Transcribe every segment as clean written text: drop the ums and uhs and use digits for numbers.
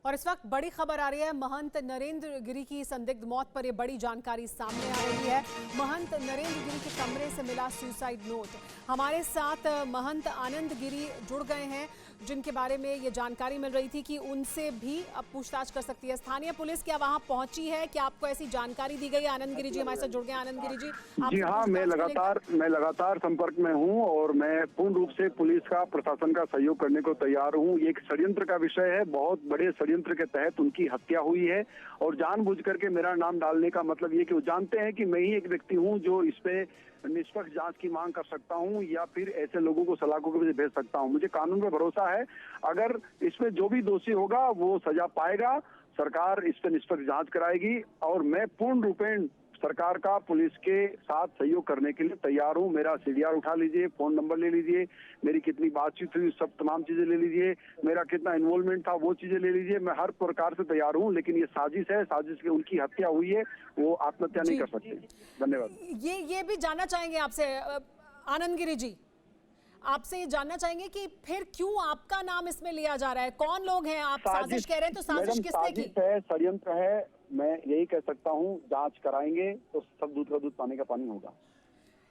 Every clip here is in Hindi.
और इस वक्त बड़ी खबर आ रही है महंत नरेंद्र गिरी की संदिग्ध मौत पर। यह बड़ी जानकारी सामने आ रही है। महंत नरेंद्र गिरी के कमरे से मिला सुसाइड नोट। हमारे साथ महंत आनंद गिरी जुड़ गए हैं, जिनके बारे में ये जानकारी मिल रही थी कि उनसे भी अब पूछताछ कर सकती है स्थानीय पुलिस। क्या वहां पहुंची है? क्या आपको ऐसी जानकारी दी गई? आनंद गिरी जी हमारे साथ जुड़ गए। आनंद गिरी जी, जी हाँ, मैं लगातार संपर्क में हूँ और मैं पूर्ण रूप से पुलिस का, प्रशासन का सहयोग करने को तैयार हूँ। ये एक षड्यंत्र का विषय है, बहुत बड़े षड्यंत्र के तहत उनकी हत्या हुई है और जानबूझ करके मेरा नाम डालने का मतलब ये कि वो जानते हैं कि मैं ही एक व्यक्ति हूँ जो इस पे निष्पक्ष जांच की मांग कर सकता हूं या फिर ऐसे लोगों को सलाखों के पीछे भेज सकता हूं। मुझे कानून पे भरोसा है, अगर इसमें जो भी दोषी होगा वो सजा पाएगा। सरकार इस पे निष्पक्ष जांच कराएगी और मैं पूर्ण रूपेण सरकार का पुलिस के साथ सहयोग करने के लिए तैयार हूं। मेरा सीडीआर उठा लीजिए, फोन नंबर ले लीजिए, मेरी कितनी बातचीत हुई सब तमाम चीजें ले लीजिए, मेरा कितना इन्वॉल्वमेंट था वो चीजें ले लीजिए। मैं हर प्रकार से तैयार हूं, लेकिन ये साजिश है, साजिश की उनकी हत्या हुई है, वो आत्महत्या नहीं कर सकते। धन्यवाद। ये भी जानना चाहेंगे आपसे आनंद गिरी जी, आपसे ये जानना चाहेंगे कि फिर क्यों आपका नाम इसमें लिया जा रहा है? कौन लोग हैं? आप साजिश कह रहे हैं, तो साजिश किसने की? है, षड्यंत्र है, मैं यही कह सकता हूँ। जांच कराएंगे तो सब दूध का दूध, पानी का पानी होगा।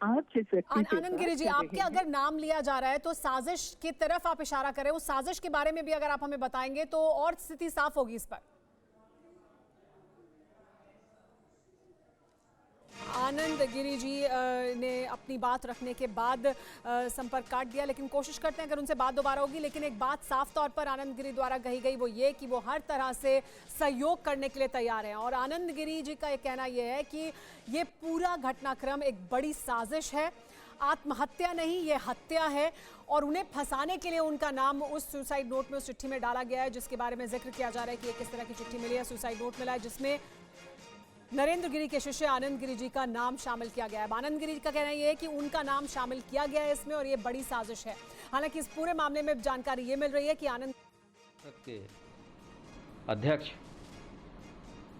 आनंद गिरी जी, आपके अगर नाम लिया जा रहा है तो साजिश की तरफ आप इशारा करें, उस साजिश के बारे में भी अगर आप हमें बताएंगे तो और स्थिति साफ होगी इस पर। आनंद गिरी जी ने अपनी बात रखने के बाद संपर्क काट दिया, लेकिन कोशिश करते हैं अगर उनसे बात दोबारा होगी। लेकिन एक बात साफ तौर पर आनंद गिरी द्वारा कही गई वो ये कि वो हर तरह से सहयोग करने के लिए तैयार हैं। और आनंद गिरी जी का ये कहना ये है कि ये पूरा घटनाक्रम एक बड़ी साजिश है, आत्महत्या नहीं ये हत्या है। और उन्हें फंसाने के लिए उनका नाम उस सुसाइड नोट में, उस चिट्ठी में डाला गया है, जिसके बारे में जिक्र किया जा रहा है कि ये किस तरह की चिट्ठी मिली है, सुसाइड नोट मिला है, जिसमें नरेंद्र गिरी के शिष्य आनंद गिरी जी का नाम शामिल किया गया है। आनंद गिरी का कहना यह है कि उनका नाम शामिल किया गया है इसमें और ये बड़ी साजिश है। हालांकि इस पूरे मामले में जानकारी ये मिल रही है कि आनंद के अध्यक्ष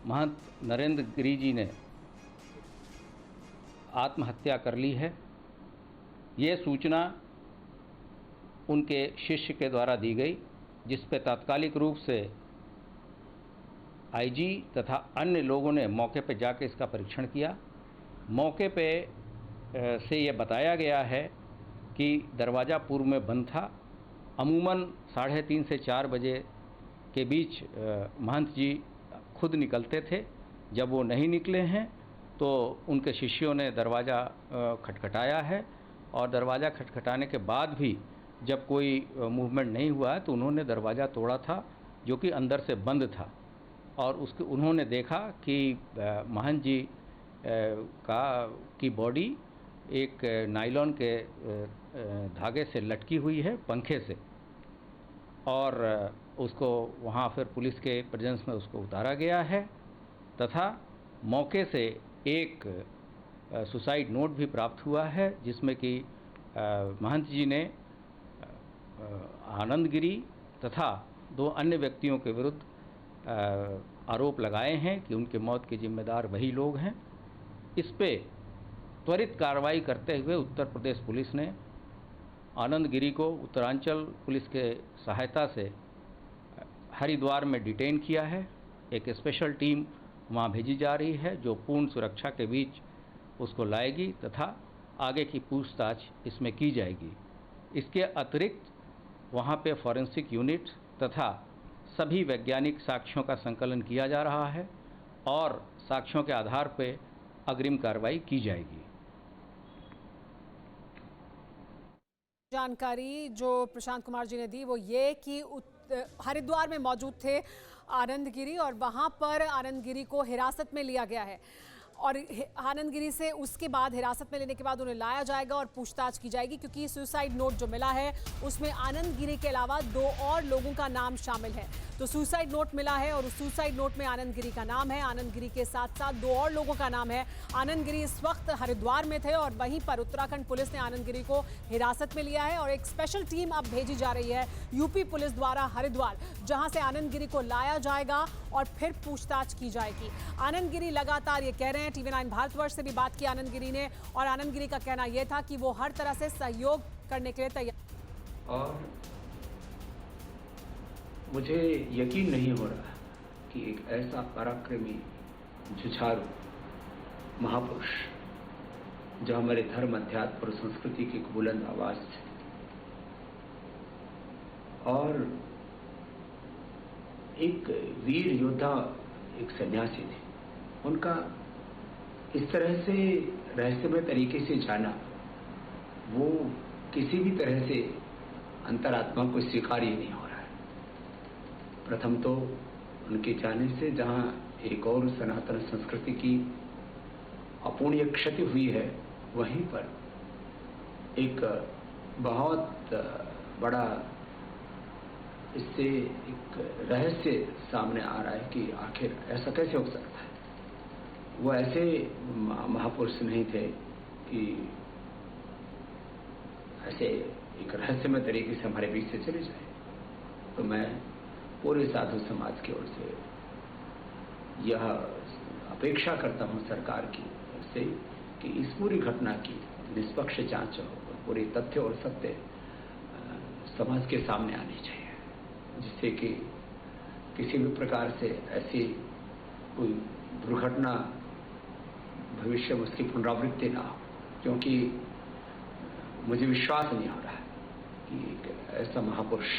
महंत नरेंद्र गिरी जी ने आत्महत्या कर ली है। ये सूचना उनके शिष्य के द्वारा दी गई, जिस पे तात्कालिक रूप से आईजी तथा अन्य लोगों ने मौके पर जाकर इसका परीक्षण किया। मौके पे से ये बताया गया है कि दरवाज़ा पूर्व में बंद था। अमूमन 3:30 से 4 बजे के बीच महंत जी खुद निकलते थे। जब वो नहीं निकले हैं तो उनके शिष्यों ने दरवाज़ा खटखटाया है और दरवाज़ा खटखटाने के बाद भी जब कोई मूवमेंट नहीं हुआ है तो उन्होंने दरवाज़ा तोड़ा था, जो कि अंदर से बंद था। और उसके उन्होंने देखा कि महंत जी की बॉडी एक नायलॉन के धागे से लटकी हुई है, पंखे से, और उसको वहाँ फिर पुलिस के प्रेजेंस में उसको उतारा गया है तथा मौके से एक सुसाइड नोट भी प्राप्त हुआ है, जिसमें कि महंत जी ने आनंद गिरी तथा 2 अन्य व्यक्तियों के विरुद्ध आरोप लगाए हैं कि उनके मौत के जिम्मेदार वही लोग हैं। इस पे त्वरित कार्रवाई करते हुए उत्तर प्रदेश पुलिस ने आनंद गिरी को उत्तरांचल पुलिस के सहायता से हरिद्वार में डिटेन किया है। एक स्पेशल टीम वहां भेजी जा रही है जो पूर्ण सुरक्षा के बीच उसको लाएगी तथा आगे की पूछताछ इसमें की जाएगी। इसके अतिरिक्त वहां पे फॉरेंसिक यूनिट तथा सभी वैज्ञानिक साक्ष्यों का संकलन किया जा रहा है और साक्ष्यों के आधार पर अग्रिम कार्रवाई की जाएगी। जानकारी जो प्रशांत कुमार जी ने दी वो ये कि हरिद्वार में मौजूद थे आनंद गिरी और वहां पर आनंद गिरी को हिरासत में लिया गया है और आनंद गिरी से उसके बाद हिरासत में लेने के बाद उन्हें लाया जाएगा और पूछताछ की जाएगी, क्योंकि सुसाइड नोट जो मिला है उसमें आनंद गिरी के अलावा 2 और लोगों का नाम शामिल है। तो सुसाइड नोट मिला है और उस सुसाइड नोट में आनंद गिरी का नाम है। आनंद गिरी के साथ साथ 2 और लोगों का नाम है। आनंद गिरी इस वक्त हरिद्वार में थे और वहीं पर उत्तराखंड पुलिस ने आनंद गिरी को हिरासत में लिया है और एक स्पेशल टीम अब भेजी जा रही है यूपी पुलिस द्वारा हरिद्वार, जहां से आनंद गिरी को लाया जाएगा और फिर पूछताछ की जाएगी। आनंद गिरी लगातार ये कह रहे हैं, TV9 भारतवर्ष से भी बात की आनंद गिरी ने और आनंद गिरी का कहना यह था कि वो हर तरह से सहयोग करने के लिए तैयार। और मुझे यकीन नहीं हो रहा कि एक ऐसा पराक्रमी, जुझारू महापुरुष जो हमारे धर्म, अध्यात्म और संस्कृति की एक बुलंद आवाज थे और एक वीर योद्धा, एक सन्यासी थे, उनका इस तरह से रहस्यमय तरीके से जाना, वो किसी भी तरह से अंतरात्मा को स्वीकार ही नहीं हो रहा है। प्रथम तो उनके जाने से जहाँ एक और सनातन संस्कृति की अपूर्णीय क्षति हुई है, वहीं पर एक बहुत बड़ा इससे एक रहस्य सामने आ रहा है कि आखिर ऐसा कैसे हो सकता है। वो ऐसे महापुरुष नहीं थे कि ऐसे एक रहस्यमय तरीके से हमारे बीच से चले जाए। तो मैं पूरे साधु समाज की ओर से यह अपेक्षा करता हूं सरकार की ओर से कि इस पूरी घटना की निष्पक्ष जांच हो और पूरे तथ्य और सत्य समाज के सामने आने चाहिए, जिससे कि किसी भी प्रकार से ऐसी कोई दुर्घटना भविष्य में उसकी पुनरावृत्ति ना हो। क्योंकि मुझे विश्वास नहीं हो रहा है कि एक ऐसा महापुरुष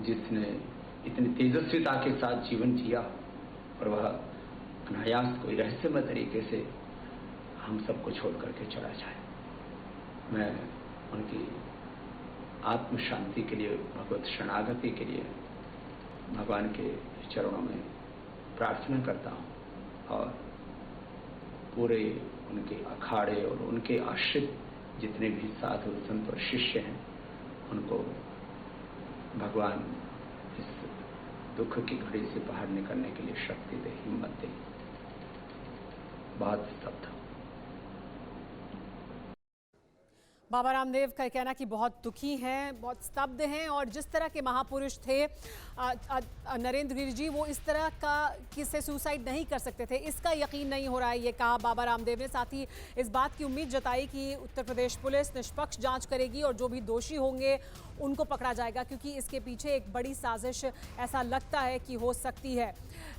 जिसने इतनी तेजस्विता के साथ जीवन जिया और वह अनायास कोई रहस्यमय तरीके से हम सबको छोड़ करके चला जाए। मैं उनकी आत्म शांति के लिए, भगवत शरणागति के लिए भगवान के चरणों में प्रार्थना करता हूँ और पूरे उनके अखाड़े और उनके आश्रित जितने भी साधु संत और शिष्य हैं, उनको भगवान इस दुख की घड़ी से बाहर निकलने के लिए शक्ति दे, हिम्मत दे। बहुत स्तब्ध। बाबा रामदेव का कहना कि बहुत दुखी हैं, बहुत स्तब्ध हैं और जिस तरह के महापुरुष थे नरेंद्र गिरी जी, वो इस तरह का किससे सुसाइड नहीं कर सकते थे, इसका यकीन नहीं हो रहा है, ये कहा बाबा रामदेव ने। साथ ही इस बात की उम्मीद जताई कि उत्तर प्रदेश पुलिस निष्पक्ष जांच करेगी और जो भी दोषी होंगे उनको पकड़ा जाएगा, क्योंकि इसके पीछे एक बड़ी साजिश ऐसा लगता है कि हो सकती है।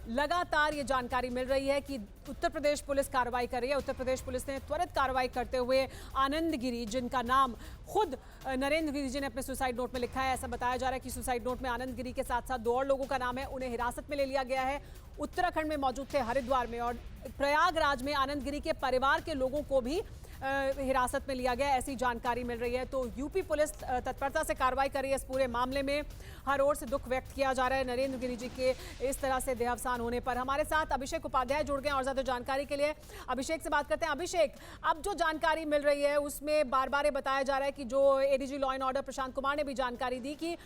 लगातार ये जानकारी मिल रही है कि उत्तर प्रदेश पुलिस कार्रवाई कर रही है। उत्तर प्रदेश पुलिस ने त्वरित कार्रवाई करते हुए आनंद गिरी, जिनका नाम खुद नरेंद्र गिरी जी ने अपने सुसाइड नोट में लिखा है, ऐसा बताया जा रहा है कि सुसाइड नोट में आनंद गिरी के साथ साथ 2 और लोगों का नाम है, उन्हें हिरासत में ले लिया गया है। उत्तराखंड में मौजूद थे, हरिद्वार में और प्रयागराज में आनंद गिरी के परिवार के लोगों को भी हिरासत में लिया गया, ऐसी जानकारी मिल रही है। तो यूपी पुलिस तत्परता से कार्रवाई कर रही है इस पूरे मामले में। हर ओर से दुख व्यक्त किया जा रहा है नरेंद्र गिरी जी के इस तरह से देहावसान होने पर। हमारे साथ अभिषेक उपाध्याय जुड़ गए और ज्यादा जानकारी के लिए अभिषेक से बात करते हैं। अभिषेक, अब जो जानकारी मिल रही है उसमें बार बार बताया जा रहा है कि जो ADG law and order Prashant Kumar ने भी जानकारी दी कि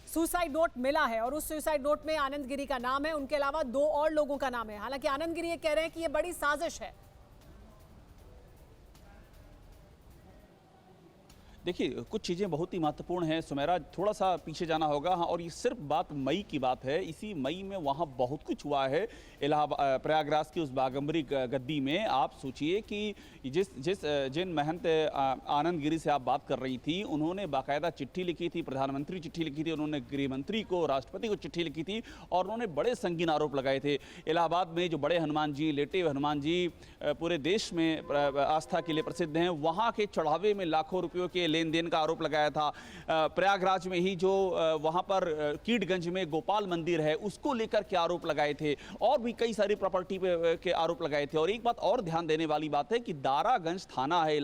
सुसाइड नोट मिला है और उस सुसाइड नोट में आनंद गिरी का नाम है, उनके अलावा 2 और लोगों का नाम है। हालांकि आनंद गिरी ये कह रहे हैं कि ये बड़ी साजिश है। देखिए, कुछ चीज़ें बहुत ही महत्वपूर्ण हैं सुमेरा, थोड़ा सा पीछे जाना होगा। हाँ, और ये सिर्फ बात मई की बात है। इसी मई में वहाँ बहुत कुछ हुआ है। इलाहाबाद प्रयागराज की उस बागंबरी गद्दी में आप सोचिए कि जिन महंत आनंद गिरी से आप बात कर रही थी, उन्होंने बाकायदा चिट्ठी लिखी थी, प्रधानमंत्री चिट्ठी लिखी थी, उन्होंने गृह मंत्री को, राष्ट्रपति को चिट्ठी लिखी थी और उन्होंने बड़े संगीन आरोप लगाए थे। इलाहाबाद में जो बड़े हनुमान जी, लेटे हुए हनुमान जी पूरे देश में आस्था के लिए प्रसिद्ध हैं, वहाँ के चढ़ावे में लाखों रुपयों के लेन देन का आरोप लगाया था। प्रयागराज में ही जो वहां पर कीटगंज में गोपाल मंदिर है, उसको लेकर के आरोप लगाए थे और भी कई सारी प्रॉपर्टी के आरोप लगाए थे। और एक बात और ध्यान देने वाली बात है कि दारागंज थाना है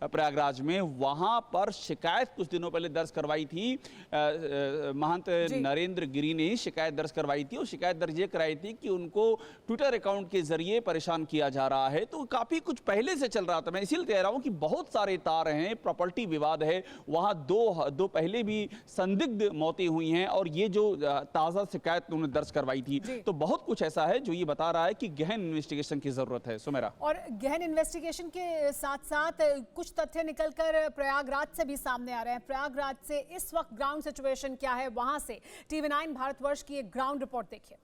प्रयागराज में, वहां पर शिकायत कुछ दिनों पहले दर्ज करवाई थी। महंत नरेंद्र गिरी ने शिकायत दर्ज करवाई थी और शिकायत दर्ज ये कराई थी कि उनको ट्विटर अकाउंट के जरिए परेशान किया जा रहा है। तो काफी कुछ पहले से चल रहा था। मैं इसीलिए कह रहा हूं कि बहुत सारे तार हैं, प्रॉपर्टी विवाद है, वहां दो पहले भी संदिग्ध मौतें हुई हैं और ये जो ताजा शिकायत उन्होंने दर्ज करवाई थी, तो बहुत कुछ ऐसा है जो ये बता रहा है कि गहन इन्वेस्टिगेशन की जरूरत है सुमेरा। और गहन इन्वेस्टिगेशन के साथ साथ कुछ तथ्य निकलकर प्रयागराज से भी सामने आ रहे हैं। प्रयागराज से इस वक्त ग्राउंड सिचुएशन क्या है, वहां से TV9 भारतवर्ष की एक ग्राउंड रिपोर्ट देखिए।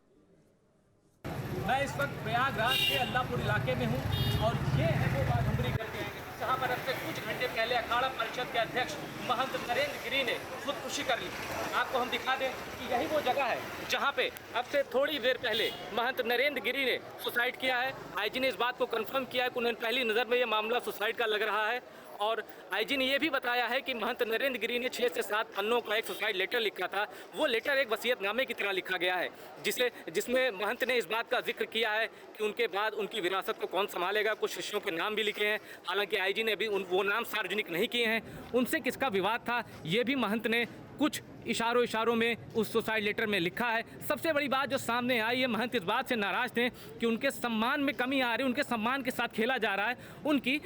मैं इस वक्त प्रयागराज के अल्लाहपुर इलाके में हूं और ये है वो बागंबरी करके आएंगे। जहां पर अब से कुछ घंटे पहले अखाड़ा परिषद के अध्यक्ष महंत नरेंद्र गिरी ने खुदकुशी कर ली। आपको हम दिखा दें कि यही वो जगह है जहां पे अब से थोड़ी देर पहले महंत नरेंद्र गिरी ने सुसाइड किया है। आईजी ने इस बात को कंफर्म किया है कि उन्हें पहली नज़र में ये मामला सुसाइड का लग रहा है और आईजी ने यह भी बताया है कि महंत नरेंद्र गिरी ने 6 से 7 पन्नों का एक सुसाइड लेटर लिखा था। वो लेटर एक वसीयतनामे की तरह लिखा गया है जिसमें महंत ने इस बात का जिक्र किया है कि उनके बाद उनकी विरासत को कौन संभालेगा। कुछ शिष्यों के नाम भी लिखे हैं, हालांकि आईजी ने अभी वो नाम सार्वजनिक नहीं किए हैं। उनसे किसका विवाद था ये भी महंत ने कुछ इशारों में उस सुसाइड लेटर में लिखा है। सबसे बड़ी बात जो सामने आई है, महंत इस बात से नाराज थे कि उनके सम्मान में कमी आ रही है, उनके सम्मान के साथ खेला जा रहा है, उनकी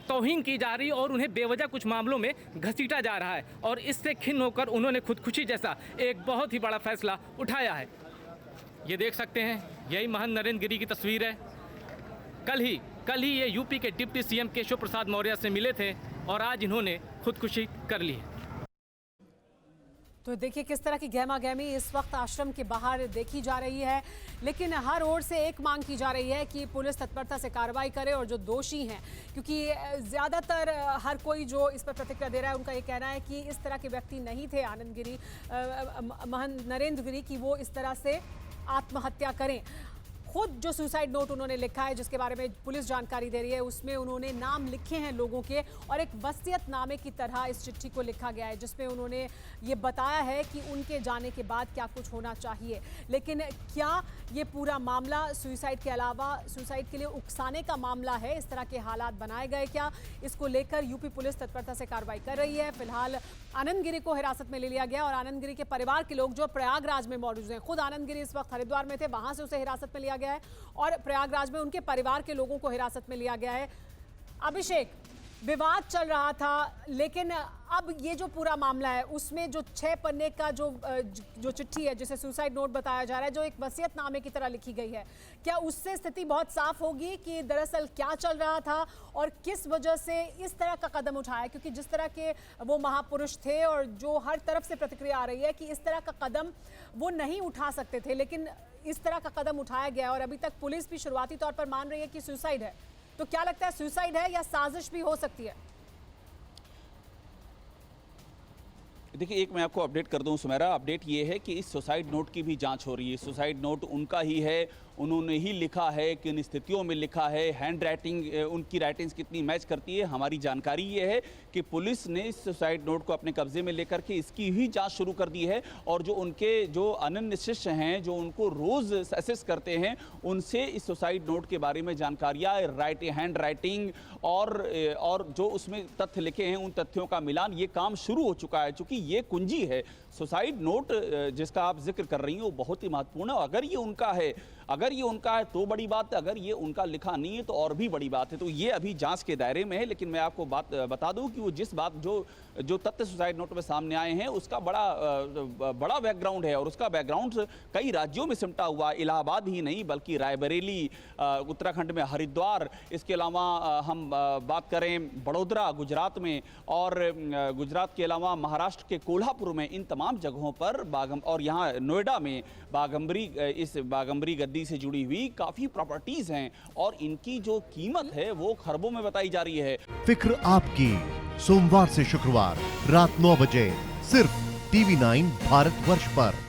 तौहीन की जा रही है और उन्हें बेवजह कुछ मामलों में घसीटा जा रहा है और इससे खिन्न होकर उन्होंने खुदकुशी जैसा एक बहुत ही बड़ा फैसला उठाया है। ये देख सकते हैं, यही महंत नरेंद्र गिरी की तस्वीर है। कल ही ये यूपी के डिप्टी सीएम केशव प्रसाद मौर्य से मिले थे और आज इन्होंने खुदकुशी कर ली है। तो देखिए किस तरह की गहमा-गहमी इस वक्त आश्रम के बाहर देखी जा रही है, लेकिन हर ओर से एक मांग की जा रही है कि पुलिस तत्परता से कार्रवाई करे और जो दोषी हैं, क्योंकि ज़्यादातर हर कोई जो इस पर प्रतिक्रिया दे रहा है उनका ये कहना है कि इस तरह के व्यक्ति नहीं थे आनंद गिरी, महंत नरेंद्र गिरी की वो इस तरह से आत्महत्या करें। खुद जो सुसाइड नोट उन्होंने लिखा है जिसके बारे में पुलिस जानकारी दे रही है उसमें उन्होंने नाम लिखे हैं लोगों के और एक वसीयतनामे की तरह इस चिट्ठी को लिखा गया है जिसमें उन्होंने ये बताया है कि उनके जाने के बाद क्या कुछ होना चाहिए। लेकिन क्या ये पूरा मामला सुसाइड के अलावा सुसाइड के लिए उकसाने का मामला है, इस तरह के हालात बनाए गए क्या, इसको लेकर यूपी पुलिस तत्परता से कार्रवाई कर रही है। फिलहाल आनंद गिरी को हिरासत में ले लिया गया और आनंद गिरी के परिवार के लोग जो प्रयागराज में मौजूद हैं, खुद आनंद गिरी इस वक्त हरिद्वार में थे, वहां से उसे हिरासत में लिया गया है और प्रयागराज में उनके परिवार के लोगों को हिरासत में लिया गया है। अभिषेक, विवाद चल रहा था लेकिन अब ये जो पूरा मामला है उसमें जो 6 पन्ने का जो चिट्ठी है जिसे सुसाइड नोट बताया जा रहा है, जो एक वसीयतनामे की तरह लिखी गई है, क्या उससे स्थिति बहुत साफ होगी कि दरअसल क्या चल रहा था और किस वजह से इस तरह का कदम उठाया? क्योंकि जिस तरह के वो महापुरुष थे और जो हर तरफ से प्रतिक्रिया आ रही है कि इस तरह का कदम वो नहीं उठा सकते थे, लेकिन इस तरह का कदम उठाया गया और अभी तक पुलिस भी शुरुआती तौर पर मान रही है कि सुसाइड है। तो क्या लगता है, सुसाइड है या साजिश भी हो सकती है? देखिए, एक मैं आपको अपडेट कर दूं सुमेरा। अपडेट ये है कि इस सुसाइड नोट की भी जांच हो रही है। सुसाइड नोट उनका ही है, उन्होंने ही लिखा है, किन स्थितियों में लिखा है, हैंड राइटिंग, उनकी राइटिंग्स कितनी मैच करती है। हमारी जानकारी ये है कि पुलिस ने इस सुसाइड नोट को अपने कब्जे में लेकर के इसकी ही जांच शुरू कर दी है और जो उनके जो अनन्य शिष्य हैं, जो उनको रोज़ असेस करते हैं, उनसे इस सुसाइड नोट के बारे में जानकारियाँ, हैंड राइटिंग और जो उसमें तथ्य लिखे हैं उन तथ्यों का मिलान, ये काम शुरू हो चुका है। चूँकि ये कुंजी है सुसाइड नोट जिसका आप जिक्र कर रही हैं, वो बहुत ही महत्वपूर्ण है। अगर ये उनका है तो बड़ी बात है, अगर ये उनका लिखा नहीं है तो और भी बड़ी बात है। तो ये अभी जांच के दायरे में है, लेकिन मैं आपको बात बता दूं कि वो जो तथ्य सुसाइड नोट में सामने आए हैं उसका बड़ा बैकग्राउंड है और उसका बैकग्राउंड कई राज्यों में सिमटा हुआ। इलाहाबाद ही नहीं बल्कि रायबरेली, उत्तराखंड में हरिद्वार, इसके अलावा हम बात करें बड़ोदरा गुजरात में और गुजरात के अलावा महाराष्ट्र के कोल्हापुर में, इन तमाम जगहों पर और यहाँ नोएडा में इस बागंबरी गद्दी से जुड़ी हुई काफी प्रॉपर्टीज हैं और इनकी जो कीमत है वो खरबों में बताई जा रही है। फिक्र आपकी, सोमवार से शुक्रवार रात 9 बजे सिर्फ TV9 भारतवर्ष पर।